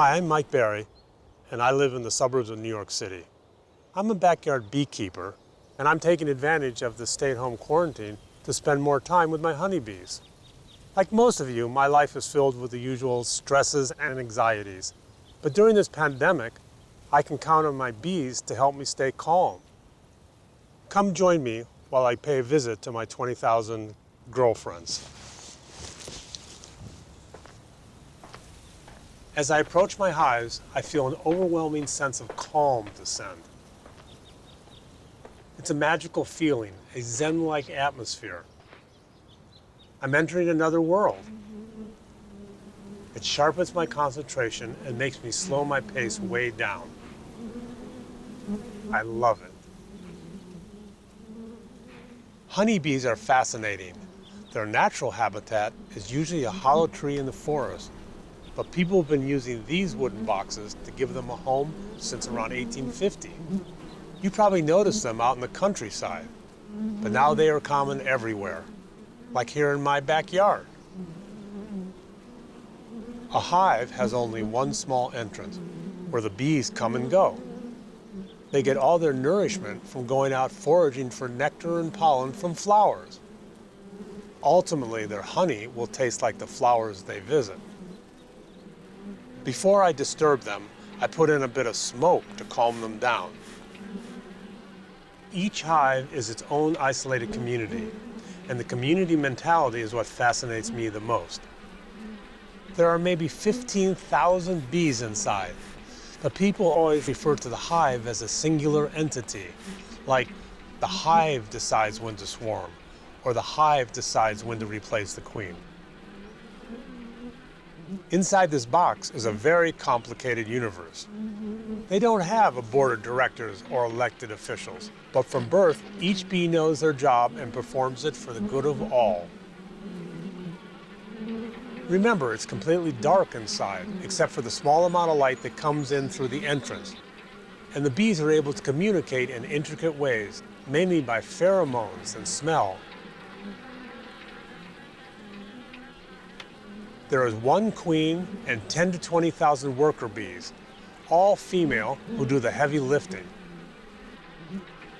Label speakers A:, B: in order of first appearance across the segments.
A: Hi, I'm Mike Berry, and I live in the suburbs of New York City. I'm a backyard beekeeper, and I'm taking advantage of the stay-at-home quarantine to spend more time with my honeybees. Like most of you, my life is filled with the usual stresses and anxieties. But during this pandemic, I can count on my bees to help me stay calm. Come join me while I pay a visit to my 20,000 girlfriends. As I approach my hives, I feel an overwhelming sense of calm descend. It's a magical feeling, a Zen-like atmosphere. I'm entering another world. It sharpens my concentration and makes me slow my pace way down. I love it. Honeybees are fascinating. Their natural habitat is usually a hollow tree in the forest, but people have been using these wooden boxes to give them a home since around 1850. You probably noticed them out in the countryside, but now they are common everywhere, like here in my backyard. A hive has only one small entrance, where the bees come and go. They get all their nourishment from going out foraging for nectar and pollen from flowers. Ultimately, their honey will taste like the flowers they visit. Before I disturb them, I put in a bit of smoke to calm them down. Each hive is its own isolated community, and the community mentality is what fascinates me the most. There are maybe 15,000 bees inside, but people always refer to the hive as a singular entity, like the hive decides when to swarm, or the hive decides when to replace the queen. Inside this box is a very complicated universe. They don't have a board of directors or elected officials, but from birth, each bee knows their job and performs it for the good of all. Remember, it's completely dark inside, except for the small amount of light that comes in through the entrance. And the bees are able to communicate in intricate ways, mainly by pheromones and smell. There is one queen and 10 to 20,000 worker bees, all female, who do the heavy lifting.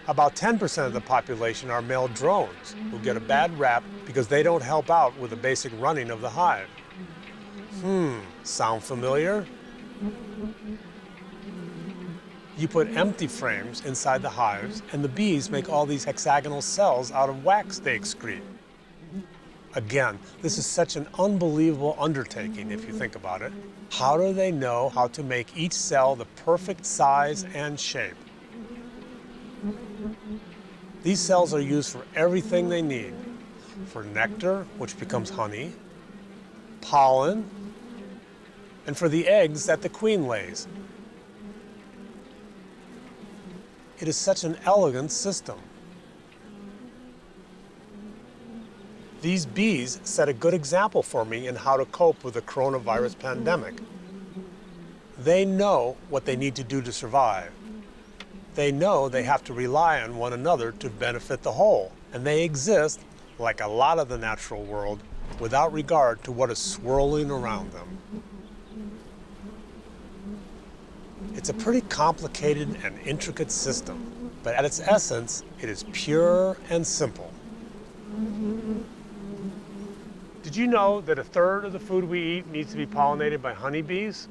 A: About 10% of the population are male drones, who get a bad rap because they don't help out with the basic running of the hive. Sound familiar? You put empty frames inside the hives, and the bees make all these hexagonal cells out of wax they excrete. Again, this is such an unbelievable undertaking if you think about it. How do they know how to make each cell the perfect size and shape? These cells are used for everything they need. For nectar, which becomes honey, pollen, and for the eggs that the queen lays. It is such an elegant system. These bees set a good example for me in how to cope with the coronavirus pandemic. They know what they need to do to survive. They know they have to rely on one another to benefit the whole, and they exist, like a lot of the natural world, without regard to what is swirling around them. It's a pretty complicated and intricate system, but at its essence, it is pure and simple. Did you know that a third of the food we eat needs to be pollinated by honeybees?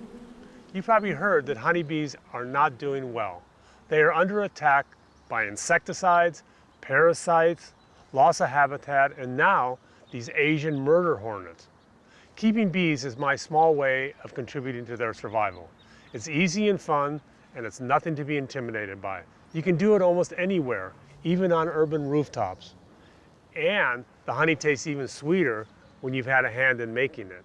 A: You've probably heard that honeybees are not doing well. They are under attack by insecticides, parasites, loss of habitat, and now these Asian murder hornets. Keeping bees is my small way of contributing to their survival. It's easy and fun, and it's nothing to be intimidated by. You can do it almost anywhere, even on urban rooftops. And the honey tastes even sweeter when you've had a hand in making it.